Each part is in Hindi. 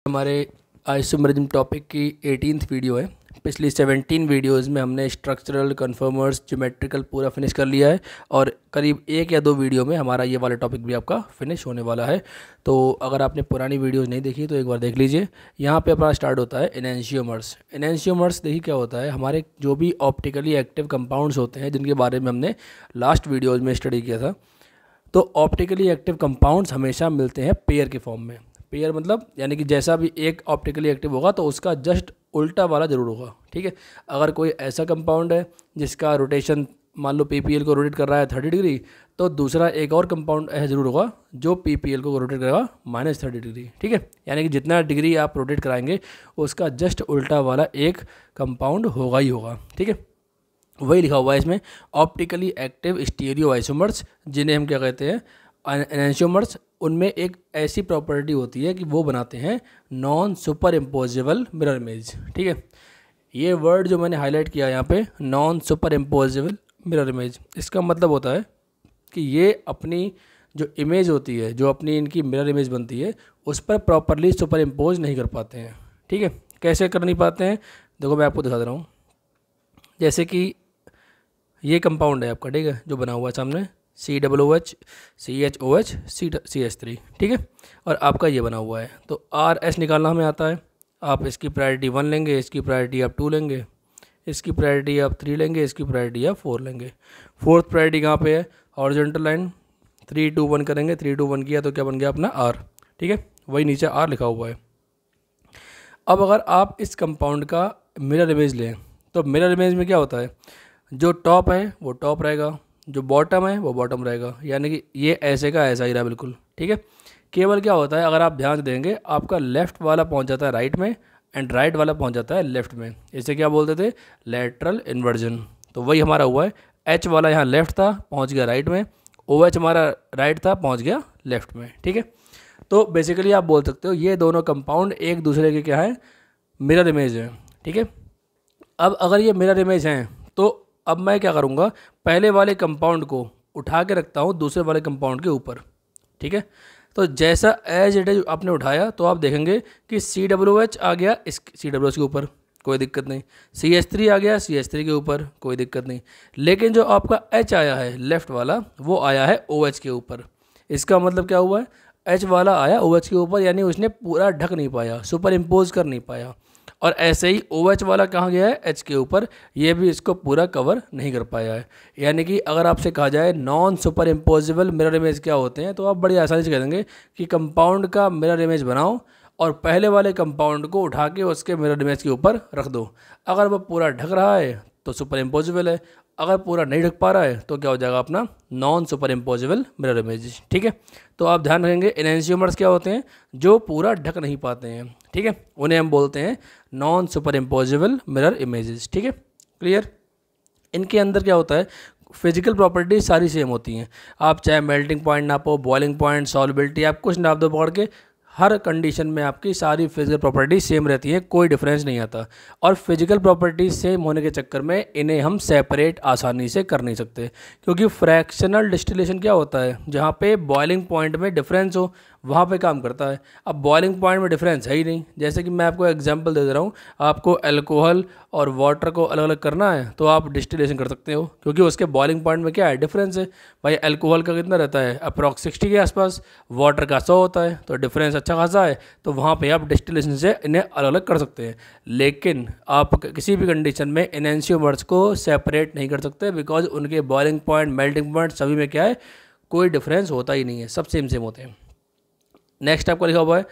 हमारे आइसोमेरिज्म टॉपिक की 18th वीडियो है। पिछली 17 वीडियोज़ में हमने स्ट्रक्चरल, कन्फर्मर्स, ज्योमेट्रिकल पूरा फिनिश कर लिया है और करीब 1 या 2 वीडियो में हमारा ये वाला टॉपिक भी आपका फिनिश होने वाला है। तो अगर आपने पुरानी वीडियोज़ नहीं देखी तो एक बार देख लीजिए। यहाँ पे अपना स्टार्ट होता है एनेंशियोमर्स। एनेंशियोमर्स देखिए क्या होता है, हमारे जो भी ऑप्टिकली एक्टिव कंपाउंड्स होते हैं जिनके बारे में हमने लास्ट वीडियोज़ में स्टडी किया था। तो ऑप्टिकली एक्टिव कंपाउंड्स हमेशा मिलते हैं पेयर के फॉर्म में। पेयर मतलब यानी कि जैसा भी एक ऑप्टिकली एक्टिव होगा तो उसका जस्ट उल्टा वाला ज़रूर होगा। ठीक है, अगर कोई ऐसा कंपाउंड है जिसका रोटेशन मान लो पीपीएल को रोटेट कर रहा है 30 डिग्री, तो दूसरा एक और कंपाउंड ऐसा ज़रूर होगा जो पीपीएल को रोटेट करेगा -30 डिग्री। ठीक है, यानी कि जितना डिग्री आप रोटेट कराएंगे उसका जस्ट उल्टा वाला एक कंपाउंड होगा ही होगा। ठीक है, वही लिखा हुआ है इसमें, ऑप्टिकली एक्टिव स्टीरियो आइसोमर्स, जिन्हें हम क्या कहते हैं एनेंशियोमर्स। उनमें एक ऐसी प्रॉपर्टी होती है कि वो बनाते हैं non superimposable mirror image. ठीक है, ये वर्ड जो मैंने हाईलाइट किया यहाँ पे, non superimposable mirror image, इसका मतलब होता है कि ये अपनी जो इमेज होती है, जो अपनी इनकी मिरर इमेज बनती है, उस पर प्रॉपरली सुपर इम्पोज नहीं कर पाते हैं। ठीक है, कैसे कर नहीं पाते हैं, देखो मैं आपको दिखा दे रहा हूँ। जैसे कि ये कंपाउंड है आपका, ठीक है, जो बना हुआ है सामने COOH CHOH CH3। ठीक है, और आपका ये बना हुआ है, तो RS निकालना हमें आता है। आप इसकी प्रायोरिटी 1 लेंगे, इसकी प्रायोरिटी आप 2 लेंगे, इसकी प्रायोरिटी आप 3 लेंगे, इसकी प्रायोरिटी आप 4 लेंगे। फोर्थ प्रायोरिटी कहाँ पे है, हॉरिजॉन्टल लाइन 3 2 1 करेंगे, 3 2 1 किया तो क्या बन गया अपना R। ठीक है, वही नीचे R लिखा हुआ है। अब अगर आप इस कंपाउंड का मिरर इमेज लें तो मिरर इमेज में क्या होता है, जो टॉप है वो टॉप रहेगा, जो बॉटम है वो बॉटम रहेगा, यानी कि ये ऐसे का ऐसा ही रहा बिल्कुल। ठीक है, केवल क्या होता है, अगर आप ध्यान देंगे आपका लेफ़्ट वाला पहुंच जाता है राइट में एंड राइट वाला पहुंच जाता है लेफ़्ट में। इसे क्या बोलते थे, लेटरल इन्वर्जन। तो वही हमारा हुआ है, H वाला यहाँ लेफ़्ट था पहुँच गया राइट में, OH हमारा राइट था पहुँच गया लेफ़्ट में। ठीक है, तो बेसिकली आप बोल सकते हो ये दोनों कंपाउंड एक दूसरे के क्या है, मिरर इमेज है। ठीक है, अब अगर ये मिरर इमेज हैं तो अब मैं क्या करूँगा, पहले वाले कंपाउंड को उठा के रखता हूँ दूसरे वाले कंपाउंड के ऊपर। ठीक है, तो जैसा एज इट इज आपने उठाया तो आप देखेंगे कि COOH आ गया इस COOH के ऊपर, कोई दिक्कत नहीं। CH3 आ गया CH3 के ऊपर, कोई दिक्कत नहीं। लेकिन जो आपका H आया है लेफ्ट वाला, वो आया है OH के ऊपर। इसका मतलब क्या हुआ है, H वाला आया OH के ऊपर, यानी उसने पूरा ढक नहीं पाया, सुपर इम्पोज कर नहीं पाया। और ऐसे ही OH वाला कहाँ गया है, H के ऊपर, ये भी इसको पूरा कवर नहीं कर पाया है। यानी कि अगर आपसे कहा जाए non superimposable mirror image क्या होते हैं, तो आप बड़ी आसानी से कह देंगे कि कंपाउंड का मिरर इमेज बनाओ और पहले वाले कंपाउंड को उठा के उसके मिरर इमेज के ऊपर रख दो। अगर वह पूरा ढक रहा है तो सुपर इम्पोजिबल है, अगर पूरा नहीं ढक पा रहा है तो क्या हो जाएगा अपना non superimposable mirror image. ठीक है, तो आप ध्यान रखेंगे एनेंशियोमर्स क्या होते हैं, जो पूरा ढक नहीं पाते हैं। ठीक है, उन्हें हम बोलते हैं non superimposable mirror images. ठीक है, क्लियर। इनके अंदर क्या होता है, फिजिकल प्रॉपर्टीज सारी सेम होती हैं। आप चाहे मेल्टिंग पॉइंट नापो, बॉइलिंग पॉइंट, सॉल्युबिलिटी, आप कुछ नाप दो पकड़ के, हर कंडीशन में आपकी सारी फिजिकल प्रॉपर्टीज सेम रहती हैं, कोई डिफरेंस नहीं आता। और फिजिकल प्रॉपर्टीज सेम होने के चक्कर में इन्हें हम सेपरेट आसानी से कर नहीं सकते, क्योंकि फ्रैक्शनल डिस्टिलेशन क्या होता है, जहाँ पे बॉइलिंग पॉइंट में डिफरेंस हो वहाँ पे काम करता है। अब बॉइलिंग पॉइंट में डिफरेंस है ही नहीं। जैसे कि मैं आपको एग्जांपल दे दे रहा हूँ, आपको अल्कोहल और वाटर को अलग अलग करना है तो आप डिस्टिलेशन कर सकते हो, क्योंकि उसके बॉइलिंग पॉइंट में क्या है, डिफरेंस है। भाई अल्कोहल का कितना रहता है, अप्रॉक्स 60 के आसपास, वाटर का 100 होता है, तो डिफरेंस अच्छा खासा है, तो वहाँ पे आप डिस्टिलेशन से इन्हें अलग अलग कर सकते हैं। लेकिन आप किसी भी कंडीशन में एनेंशियोमर्स को सेपरेट नहीं कर सकते, बिकॉज उनके बॉइलिंग पॉइंट, मेल्टिंग पॉइंट सभी में क्या है, कोई डिफरेंस होता ही नहीं है, सब सेम सेम होते हैं। नेक्स्ट आपका लिखा हुआ है,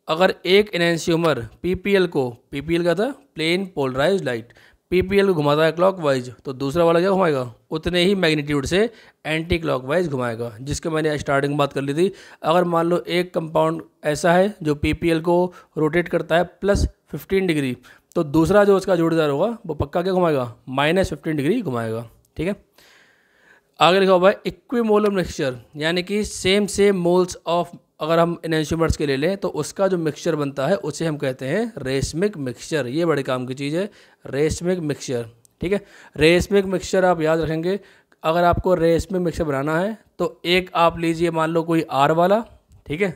अगर एक एनेंशियोमर PPL को, PPL का था प्लेन पोलराइज लाइट, PPL को घुमाता है क्लॉकवाइज, तो दूसरा वाला क्या घुमाएगा, उतने ही मैग्नीट्यूड से एंटी क्लॉकवाइज घुमाएगा, जिसके मैंने स्टार्टिंग में बात कर ली थी। अगर मान लो एक कंपाउंड ऐसा है जो PPL को रोटेट करता है +15 डिग्री, तो दूसरा जो उसका जोड़ीदार होगा वो पक्का क्या घुमाएगा, -15 डिग्री घुमाएगा। ठीक है, आगे लिखा हुआ है इक्विमोलर मिक्सचर, यानी कि सेम मोल्स ऑफ, अगर हम एनेंशियोमर्स के ले लें तो उसका जो मिक्सचर बनता है उसे हम कहते हैं रेशमिक मिक्सचर। ये बड़े काम की चीज़ है, रेशमिक मिक्सचर। ठीक है, रेशमिक मिक्सचर आप याद रखेंगे, अगर आपको रेशमिक मिक्सचर बनाना है तो एक आप लीजिए मान लो कोई R वाला, ठीक है,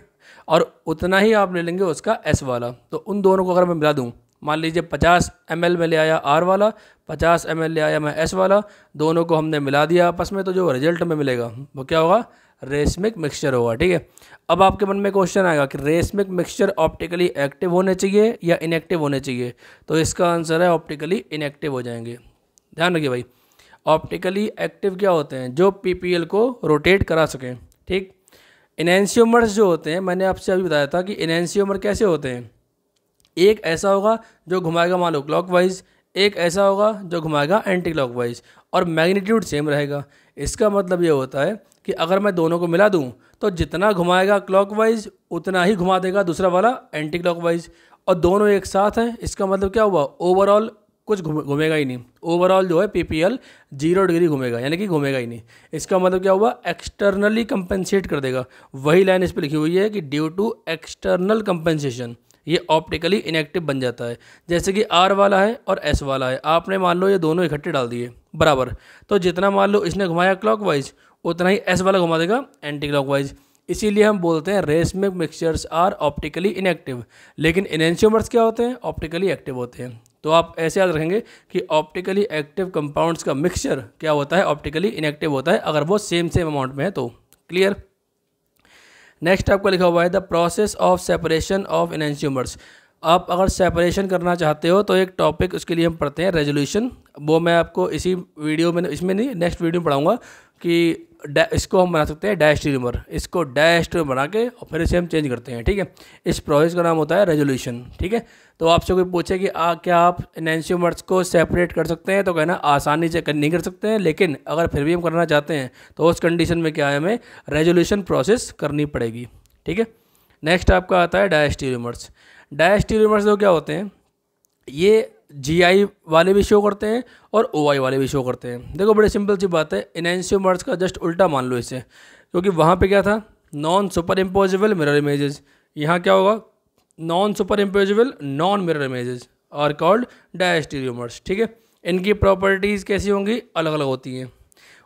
और उतना ही आप ले लेंगे उसका S वाला। तो उन दोनों को अगर मैं मिला दूँ, मान लीजिए 50 ml में ले आया R वाला, 50 ml ले आया मैं S वाला, दोनों को हमने मिला दिया आपस में, तो जो रिजल्ट में मिलेगा वो क्या होगा, रेसमिक मिक्सचर होगा। ठीक है, अब आपके मन में क्वेश्चन आएगा कि रेसमिक मिक्सचर ऑप्टिकली एक्टिव होने चाहिए या इनएक्टिव होने चाहिए, तो इसका आंसर है ऑप्टिकली इनएक्टिव हो जाएंगे। ध्यान रखिए भाई, ऑप्टिकली एक्टिव क्या होते हैं, जो पीपीएल को रोटेट करा सकें। ठीक, इनैंसियोमर्स जो होते हैं, मैंने आपसे अभी बताया था कि इनैंसियोमर कैसे होते हैं, एक ऐसा होगा जो घुमाएगा मान लो क्लॉकवाइज, एक ऐसा होगा जो घुमाएगा एंटी क्लॉकवाइज, और मैग्नीट्यूड सेम रहेगा। इसका मतलब ये होता है कि अगर मैं दोनों को मिला दूं तो जितना घुमाएगा क्लॉकवाइज उतना ही घुमा देगा दूसरा वाला एंटी क्लॉकवाइज, और दोनों एक साथ हैं। इसका मतलब क्या हुआ, ओवरऑल कुछ घूमेगा ही नहीं, ओवरऑल जो है पीपीएल 0 डिग्री घूमेगा, यानी कि घूमेगा ही नहीं। इसका मतलब क्या हुआ, एक्सटर्नली कंपेंसेट कर देगा। वही लाइन इस पर लिखी हुई है कि ड्यू टू एक्सटर्नल कंपेंसेशन ये ऑप्टिकली इनएक्टिव बन जाता है। जैसे कि R वाला है और S वाला है, आपने मान लो ये दोनों इकट्ठे डाल दिए बराबर, तो जितना मान लो इसने घुमाया क्लॉकवाइज उतना ही S वाला घुमा देगा एंटी क्लॉकवाइज। इसीलिए हम बोलते हैं racemic mixtures are optically inactive. लेकिन इनैंसियोमर्स क्या होते हैं, ऑप्टिकली एक्टिव होते हैं। तो आप ऐसे याद रखेंगे कि ऑप्टिकली एक्टिव कंपाउंड्स का मिक्सचर क्या होता है, ऑप्टिकली इनएक्टिव होता है, अगर वो सेम अमाउंट में है तो। क्लियर। नेक्स्ट आपका लिखा हुआ है the process of separation of enantiomers. आप अगर सेपरेशन करना चाहते हो तो एक टॉपिक उसके लिए हम पढ़ते हैं रेजोल्यूशन, वो मैं आपको इसी वीडियो में, इसमें नहीं नेक्स्ट वीडियो में पढ़ाऊंगा कि इसको हम बना सकते हैं डैश ट्यूमर, इसको डैश ट्यूमर बना के और फिर इसे हम चेंज करते हैं। ठीक है, इस प्रोसेस का नाम होता है रेजोल्यूशन। ठीक है, तो आपसे कोई पूछे कि क्या आप इनैंसियोमर्स को सेपरेट कर सकते हैं, तो कहना आसानी से नहीं कर सकते हैं, लेकिन अगर फिर भी हम करना चाहते हैं तो उस कंडीशन में क्या है, हमें रेजोल्यूशन प्रोसेस करनी पड़ेगी। ठीक है, नेक्स्ट आपका आता है डैश ट्यूमर्स। डैश ट्यूमर्स जो क्या होते हैं, ये GI वाले भी शो करते हैं और OI वाले भी शो करते हैं। देखो बड़ी सिंपल सी बात है, इनैंसियोमर्स का जस्ट उल्टा मान लो इसे, क्योंकि वहाँ पे क्या था, non superimposable mirror images, यहाँ क्या होगा, non superimposable non mirror images are called diastereomers. ठीक है, इनकी प्रॉपर्टीज़ कैसी होंगी, अलग अलग होती हैं।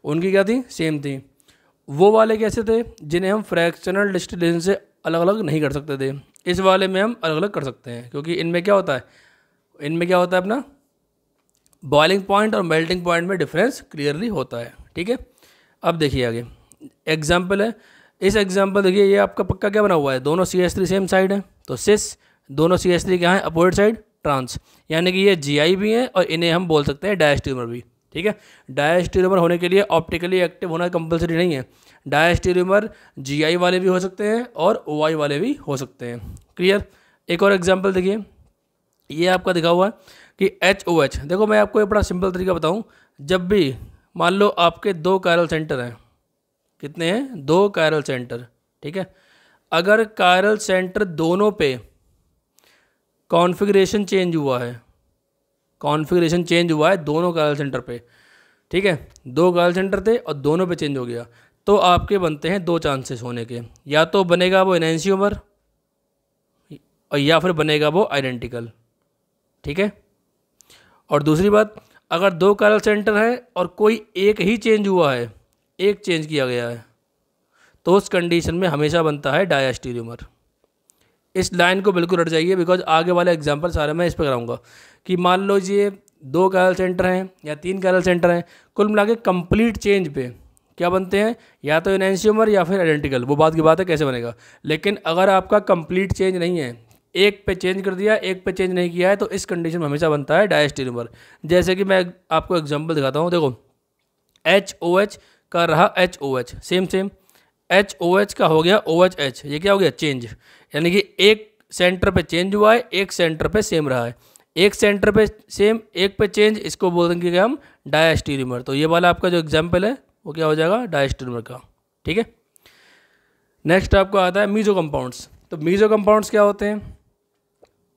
उनकी क्या थी, सेम थी। वो वाले कैसे थे, जिन्हें हम फ्रैक्शनल डिस्टिलेशन से अलग अलग नहीं कर सकते थे, इस वाले में हम अलग अलग कर सकते हैं, क्योंकि इनमें क्या होता है, अपना बॉइलिंग पॉइंट और मेल्टिंग पॉइंट में डिफरेंस क्लियरली होता है। ठीक है, अब देखिए आगे एग्जाम्पल है। इस एग्जाम्पल देखिए, ये आपका पक्का क्या बना हुआ है, दोनों CH3 सेम साइड है, तो सिस, दोनों CH3 क्या है, अपोजिट साइड, ट्रांस, यानी कि ये GI भी हैं और इन्हें हम बोल सकते हैं डैश ट्यूमर भी। ठीक है, डैश ट्यूमर होने के लिए ऑप्टिकली एक्टिव होना कंपलसरी नहीं है। डैश ट्यूमर GI वाले भी हो सकते हैं और OI वाले भी हो सकते हैं। क्लियर। एक और एग्जाम्पल देखिए, ये आपका दिखा हुआ है कि HOH। देखो मैं आपको एक बड़ा सिंपल तरीका बताऊं, जब भी मान लो आपके 2 कायरल सेंटर हैं, कितने हैं, 2 कायरल सेंटर। ठीक है, अगर कायरल सेंटर दोनों पे कॉन्फ़िगरेशन चेंज हुआ है, दोनों कायरल सेंटर पे, ठीक है, 2 कायरल सेंटर थे और दोनों पे चेंज हो गया, तो आपके बनते हैं 2 चांसेस होने के, या तो बनेगा वो इनैंसियोमर और या फिर बनेगा वो आइडेंटिकल। ठीक है, और दूसरी बात, अगर 2 कायरल सेंटर है और कोई एक ही चेंज हुआ है, एक चेंज किया गया है, तो उस कंडीशन में हमेशा बनता है डायस्टेरियोमर। इस लाइन को बिल्कुल रट जाइए, बिकॉज आगे वाले एग्जांपल सारे मैं इस पर कराऊंगा कि मान लो ये 2 कायरल सेंटर हैं या 3 कायरल सेंटर हैं, कुल मिला के कंप्लीट चेंज पे क्या बनते हैं, या तो इनैंसियोमर या फिर आइडेंटिकल, वो बात की बात है कैसे बनेगा। लेकिन अगर आपका कंप्लीट चेंज नहीं है, एक पे चेंज कर दिया, एक पे चेंज नहीं किया है, तो इस कंडीशन में हमेशा बनता है डायस्टेरियोमर। जैसे कि मैं आपको एग्जांपल दिखाता हूँ, देखो HOH का रहा HOH, सेम HOH का हो गया OHH, ये क्या हो गया, चेंज, यानी कि एक सेंटर पे चेंज हुआ है, एक सेंटर पे सेम रहा है, एक सेंटर पे सेम, एक पे चेंज, इसको बोल देंगे कि हम डायस्टेरियोमर। तो ये वाला आपका जो एग्जाम्पल है वो क्या हो जाएगा, डायस्टेरियोमर का। ठीक है, नेक्स्ट आपको आता है मीजो कंपाउंड्स। तो मीजो कंपाउंड्स क्या होते हैं,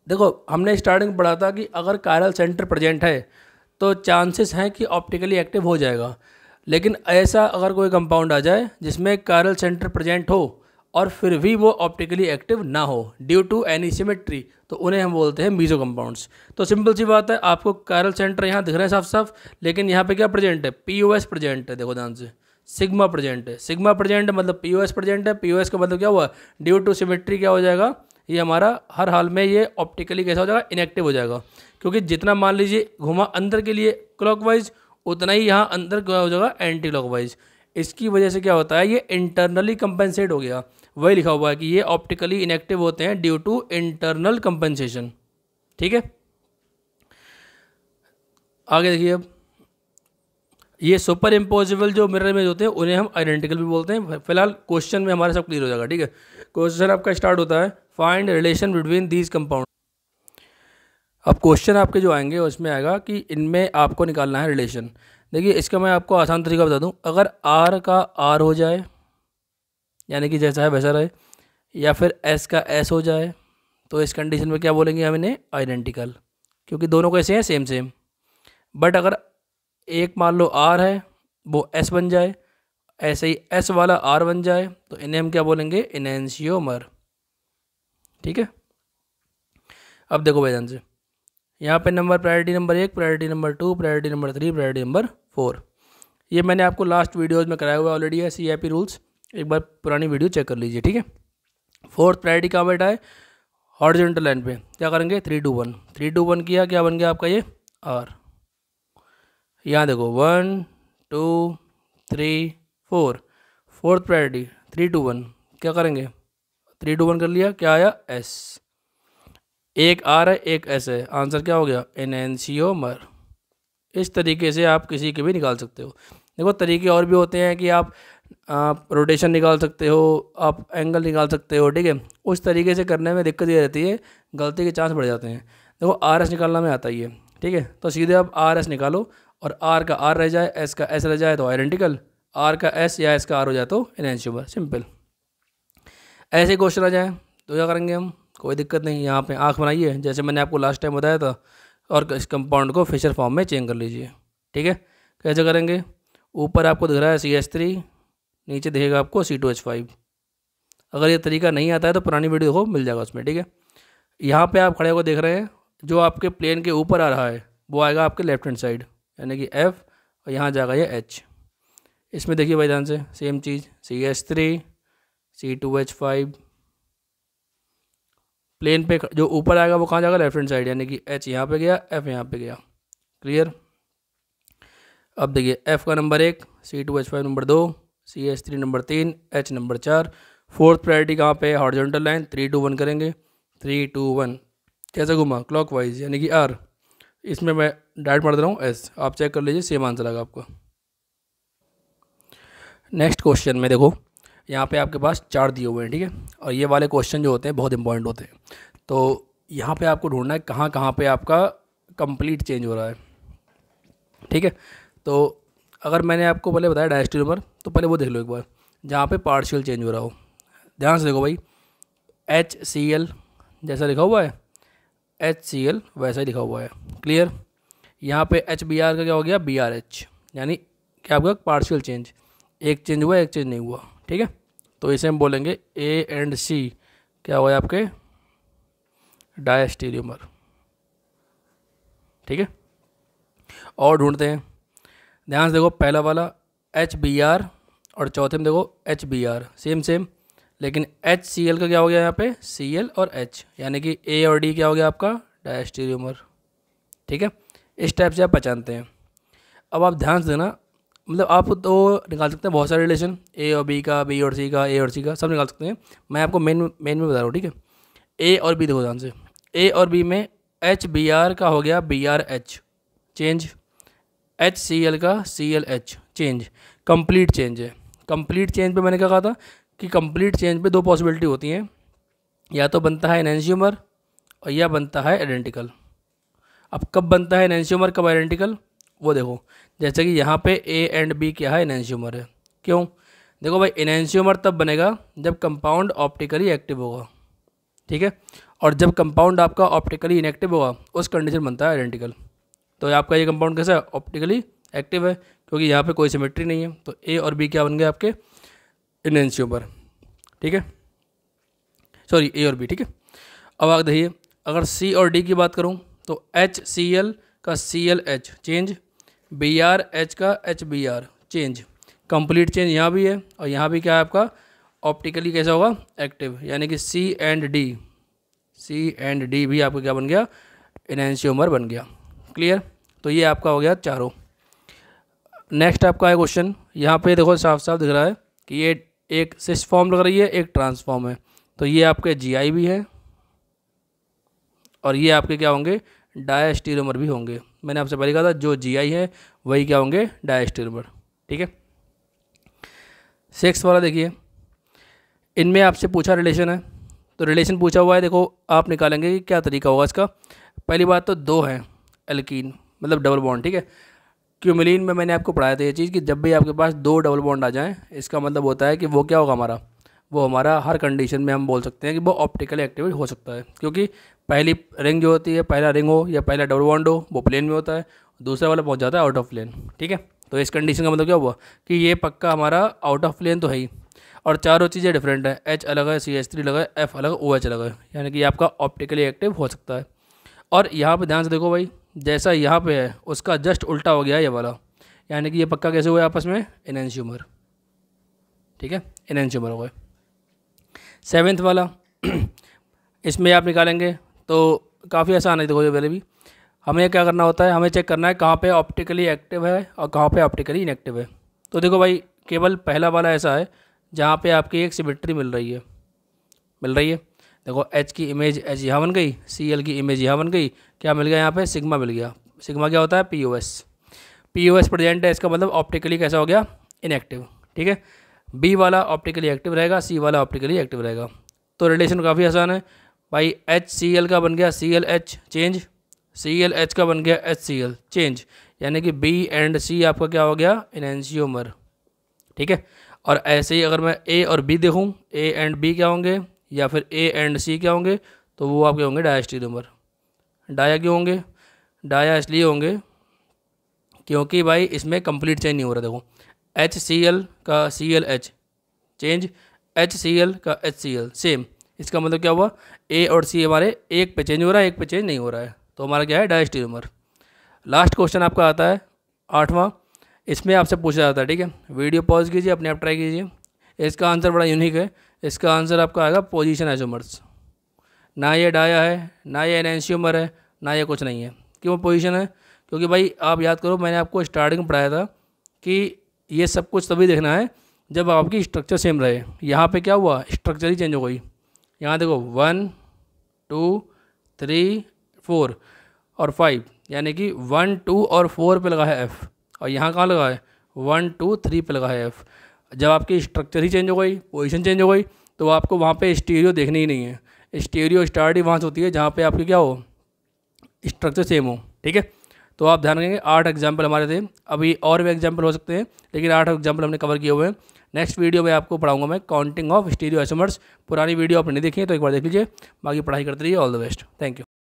देखो हमने स्टार्टिंग पढ़ा था कि अगर कायरल सेंटर प्रेजेंट है तो चांसेस हैं कि ऑप्टिकली एक्टिव हो जाएगा। लेकिन ऐसा अगर कोई कंपाउंड आ जाए जिसमें कायरल सेंटर प्रेजेंट हो और फिर भी वो ऑप्टिकली एक्टिव ना हो ड्यू टू एनी सिमेट्री, तो उन्हें हम बोलते हैं मीजो कंपाउंड्स। तो सिंपल सी बात है, आपको कायरल सेंटर यहाँ दिख रहे हैं साफ साफ, लेकिन यहाँ पे क्या प्रेजेंट है, POS प्रेजेंट है, देखो ध्यान से, सिग्मा प्रेजेंट है। सिग्मा प्रेजेंट मतलब पीओएस प्रेजेंट है। पीओएस का मतलब क्या हुआ, ड्यू टू सिमेट्री क्या हो जाएगा, ये हमारा हर हाल में ये ऑप्टिकली कैसा हो जाएगा, इनएक्टिव हो जाएगा। क्योंकि जितना मान लीजिए घुमा अंदर के लिए क्लॉकवाइज, उतना ही यहाँ अंदर क्या हो जाएगा, एंटी क्लॉकवाइज। इसकी वजह से क्या होता है, ये इंटरनली कंपेंसेट हो गया। वही लिखा हुआ है कि ये ऑप्टिकली इनएक्टिव होते हैं ड्यू टू इंटरनल कंपेंसेशन। ठीक है, आगे देखिए। अब ये सुपर इम्पोजिबल जो मिरर इमेज होते हैं उन्हें हम आइडेंटिकल भी बोलते हैं। फिलहाल क्वेश्चन में हमारा सब क्लियर हो जाएगा। ठीक है, क्वेश्चन आपका स्टार्ट होता है, find relation between these compound. अब क्वेश्चन आपके जो आएंगे उसमें आएगा कि इनमें आपको निकालना है रिलेशन। देखिए, इसका मैं आपको आसान तरीका बता दूं, अगर आर का आर हो जाए यानी कि जैसा है वैसा रहे, या फिर एस का एस हो जाए, तो इस कंडीशन में क्या बोलेंगे हम इन्हें, आइडेंटिकल, क्योंकि दोनों कैसे हैं, सेम सेम। बट अगर एक मान लो आर है वो एस बन जाए, ऐसे ही एस वाला आर बन जाए, तो इन्हें हम क्या बोलेंगे, इनैंशियोमर। ठीक है, अब देखो भाई ध्यान से, यहाँ पे number priority number 1, priority number 2, priority number 3, priority number 4, ये मैंने आपको लास्ट वीडियोस में कराया हुआ ऑलरेडी है, CIP रूल्स, एक बार पुरानी वीडियो चेक कर लीजिए। ठीक है, फोर्थ प्रायोरिटी कहाँ बैठा है, हॉरिजॉन्टल लाइन पे, क्या करेंगे 3 2 1, 3 2 1 किया, क्या बन गया आपका ये आर। यहाँ देखो 1 2 3 4, फोर्थ प्रायोरिटी 3 2 1, क्या करेंगे 3 2 1 कर लिया, क्या आया एस। एक आर है एक एस है, आंसर क्या हो गया, एनएंशियोमर। इस तरीके से आप किसी के भी निकाल सकते हो। देखो तरीके और भी होते हैं कि आप रोटेशन निकाल सकते हो, आप एंगल निकाल सकते हो। ठीक है, उस तरीके से करने में दिक्कत ये रहती है, गलती के चांस बढ़ जाते हैं। देखो आर एस निकालना में आता ही है। ठीक है, तो सीधे आप आर एस निकालो, और आर का आर रह जाए, एस का एस रह जाए तो आइडेंटिकल, आर का एस या एस का आर हो जाए तो एनएंशियोमर, सिंपल। ऐसे क्वेश्चन आ जाए तो क्या करेंगे हम, कोई दिक्कत नहीं, यहाँ पे आँख बनाइए जैसे मैंने आपको लास्ट टाइम बताया था, और इस कंपाउंड को फिशर फॉर्म में चेंज कर लीजिए। ठीक है, कैसे करेंगे, ऊपर आपको दिख रहा है CH3, नीचे दिखेगा आपको C2H5। अगर ये तरीका नहीं आता है तो पुरानी वीडियो को मिल जाएगा उसमें। ठीक है, यहाँ पे आप खड़े होकर देख रहे हैं, जो आपके प्लेन के ऊपर आ रहा है वो आएगा आपके लेफ्ट हैंड साइड, यानी कि F, और यहाँ जाएगा ये H। इसमें देखिए भाई ध्यान से, सेम चीज़, CH3 C2H5, प्लेन पे जो ऊपर आएगा वो कहाँ जाएगा, लेफ्ट हैंड साइड, यानी कि H यहाँ पे गया, F यहाँ पे गया। क्लियर। अब देखिए F का number 1, C2H5 number 2, CH3 number 3, H number 4। Fourth priority कहाँ पे है, हॉरिजॉन्टल लाइन, 3 2 1 करेंगे, 3 2 1 कैसे घुमा, क्लॉकवाइज, यानी कि R। इसमें मैं डायरेक्ट मार दे रहा हूँ S, आप चेक कर लीजिए, सेम आंसर आएगा आपको। नेक्स्ट क्वेश्चन में देखो, यहाँ पे आपके पास 4 दिए हुए हैं। ठीक है, और ये वाले क्वेश्चन जो होते हैं बहुत इंपॉर्टेंट होते हैं। तो यहाँ पे आपको ढूंढना है कहाँ कहाँ पे आपका कंप्लीट चेंज हो रहा है। ठीक है, तो अगर मैंने आपको पहले बताया डायस्टेरियोमर, तो पहले वो देख लो एक बार जहाँ पे पार्शियल चेंज हो रहा हो। ध्यान से देखो भाई, HCl जैसा लिखा हुआ है, HCl वैसा ही लिखा हुआ है। क्लियर। यहाँ पे HBr का क्या हो गया, BRH, यानी क्या आपका पार्शियल चेंज, एक चेंज हुआ एक चेंज नहीं हुआ। ठीक है, तो इसे हम बोलेंगे A एंड C क्या हुआ है आपके, डायस्टेरियोमर। ठीक है, और ढूंढते हैं, ध्यान से देखो, पहला वाला HBr और चौथे में देखो HBr, सेम सेम, लेकिन HCl का क्या हो गया यहाँ पे, Cl और H, यानी कि A और D क्या हो गया आपका, डायस्टेरियोमर। ठीक है, इस टाइप से आप पहचानते हैं। अब आप ध्यान से देना, मतलब आप तो निकाल सकते हैं बहुत सारे रिलेशन, A और B का, B और C का, A और C का, सब निकाल सकते हैं। मैं आपको मेन में बता रहा हूँ। ठीक है, A और B देखो ध्यान से, A और B में HBr का हो गया BRH चेंज, HCl का CLH चेंज, कंप्लीट चेंज है। कंप्लीट चेंज पे मैंने क्या कहा था कि कंप्लीट चेंज पे दो पॉसिबिलिटी होती हैं, या तो बनता है एनैंशियोमर और या बनता है आइडेंटिकल। अब कब बनता है एनैंशियोमर, कब आइडेंटिकल, वो देखो, जैसे कि यहाँ पे A एंड B क्या है, एनैंशियोमर है। क्यों, देखो भाई, एनैंशियोमर तब बनेगा जब कंपाउंड ऑप्टिकली एक्टिव होगा। ठीक है, और जब कंपाउंड आपका ऑप्टिकली इनएक्टिव होगा उस कंडीशन बनता है आइडेंटिकल। तो आपका ये कंपाउंड कैसा है, ऑप्टिकली एक्टिव है, क्योंकि यहाँ पे कोई सिमेट्री नहीं है, तो A और B क्या बन गए आपके, एनैंशियोमर। ठीक है, सॉरी A और B। ठीक है, अब आगे देखिए, अगर C और D की बात करूँ तो HCl का CLH चेंज, BRH का HBr चेंज, कंप्लीट चेंज यहाँ भी है और यहाँ भी क्या है आपका ऑप्टिकली कैसा होगा एक्टिव, यानी कि सी एंड डी भी आपका क्या बन गया एनहांसियोमर बन गया। क्लियर, तो ये आपका हो गया चारों। नेक्स्ट आपका है क्वेश्चन, यहाँ पे देखो साफ साफ दिख रहा है कि ये एक सिस फॉर्म लग रही है, एक ट्रांसफॉर्म है, तो ये आपके जीआई भी है और ये आपके क्या होंगे डायस्टीरोमर भी होंगे। मैंने आपसे पहले कहा था जो जीआई है वही क्या होंगे डायस्टीरोमर। ठीक है, 6 वाला देखिए, इनमें आपसे पूछा रिलेशन है, तो रिलेशन पूछा हुआ है, देखो आप निकालेंगे कि क्या तरीका होगा इसका। पहली बात तो 2 हैं एल्कीन मतलब डबल बॉन्ड। ठीक है, क्यूमिलीन में मैंने आपको पढ़ाया था ये चीज़ कि जब भी आपके पास 2 डबल बॉन्ड आ जाएं इसका मतलब होता है कि वो क्या होगा हमारा, वो हमारा हर कंडीशन में हम बोल सकते हैं कि वो ऑप्टिकली एक्टिव हो सकता है, क्योंकि पहली रिंग जो होती है, पहला रिंग हो या पहला डबल बॉन्ड हो वो प्लेन में होता है, दूसरा वाला पहुंच जाता है आउट ऑफ प्लेन। ठीक है, तो इस कंडीशन का मतलब क्या हुआ कि ये पक्का हमारा आउट ऑफ प्लेन तो है ही, और चारों चीज़ें डिफरेंट है, H अलग है, CH3 अलग है, F अलग है, OH अलग है, यानी कि आपका ऑप्टिकली एक्टिव हो सकता है। और यहाँ पे ध्यान से देखो भाई, जैसा यहाँ पे है उसका जस्ट उल्टा हो गया ये वाला, यानी कि ये पक्का कैसे हुआ आपस में एनहांसियोमर। ठीक है, एनहांसियोमर हो गए। 7th वाला इसमें आप निकालेंगे तो काफ़ी आसान है। देखो ये पहले भी हमें क्या करना होता है, हमें चेक करना है कहाँ पे ऑप्टिकली एक्टिव है और कहाँ पे ऑप्टिकली इनएक्टिव है। तो देखो भाई केवल पहला वाला ऐसा है जहाँ पे आपकी एक सिमेट्री मिल रही है। देखो H की इमेज H यहाँ बन गई, Cl की इमेज यहाँ बन गई, क्या मिल गया यहाँ पे सिग्मा मिल गया। सिग्मा क्या होता है POS प्रेजेंट है, इसका मतलब ऑप्टिकली कैसा हो गया इनएक्टिव। ठीक है, B वाला ऑप्टिकली एक्टिव रहेगा, C वाला ऑप्टिकली एक्टिव रहेगा। तो रिलेशन काफ़ी आसान है भाई, HCl का बन गया ClH चेंज, ClH का बन गया HCl चेंज, यानी कि B एंड C आपका क्या हो गया एनहांसियोमर। ठीक है, और ऐसे ही अगर मैं A और B देखूँ, A एंड B क्या होंगे या फिर A एंड C क्या होंगे, तो वो आपके होंगे डायस्टीरोमर। डाया क्यों होंगे, डाया इसलिए होंगे क्योंकि भाई इसमें कंप्लीट चेंज नहीं हो रहा। देखो HCl का ClH चेंज, HCl का HCl सेम, इसका मतलब क्या हुआ A और C हमारे एक पे चेंज हो रहा है, एक पे चेंज नहीं हो रहा है, तो हमारा क्या है डायस्टीरोमर। लास्ट क्वेश्चन आपका आता है 8वां, इसमें आपसे पूछा जाता है। ठीक है, वीडियो पॉज कीजिए, अपने आप ट्राई कीजिए। इसका आंसर बड़ा यूनिक है, इसका आंसर आपका आएगा पोजीशन आइसोमर्स। ना ये डाया है, ना ये एनहांसियोमर है, ना ये कुछ नहीं है। क्यों पोजीशन है, क्योंकि भाई आप याद करो मैंने आपको स्टार्टिंग में पढ़ाया था कि ये सब कुछ तभी देखना है जब आपकी स्ट्रक्चर सेम रहे। यहाँ पे क्या हुआ स्ट्रक्चर ही चेंज हो गई। यहाँ देखो 1 2 3 4 और 5, यानी कि 1 2 और 4 पे लगा है F, और यहाँ कहाँ लगा है 1 2 3 पे लगा है F। जब आपकी स्ट्रक्चर ही चेंज हो गई, पोजीशन चेंज हो गई, तो आपको वहाँ पे स्टीरियो देखनी ही नहीं है। स्टीरियो स्टार्ट ही वहाँ से होती है जहाँ पे आपकी क्या हो स्ट्रक्चर सेम हो। ठीक है, तो आप ध्यान रखेंगे 8 एग्जाम्पल हमारे थे, अभी और भी एग्जाम्पल हो सकते हैं, लेकिन 8 एग्जाम्पल हमने कवर किए हुए हैं। नेक्स्ट वीडियो में आपको पढ़ाऊंगा मैं काउंटिंग ऑफ स्टीरियो आइसोमर्स। पुरानी वीडियो आपने नहीं देखी है तो एक बार देख लीजिए, बाकी पढ़ाई करते रहिए। All the best, thank you.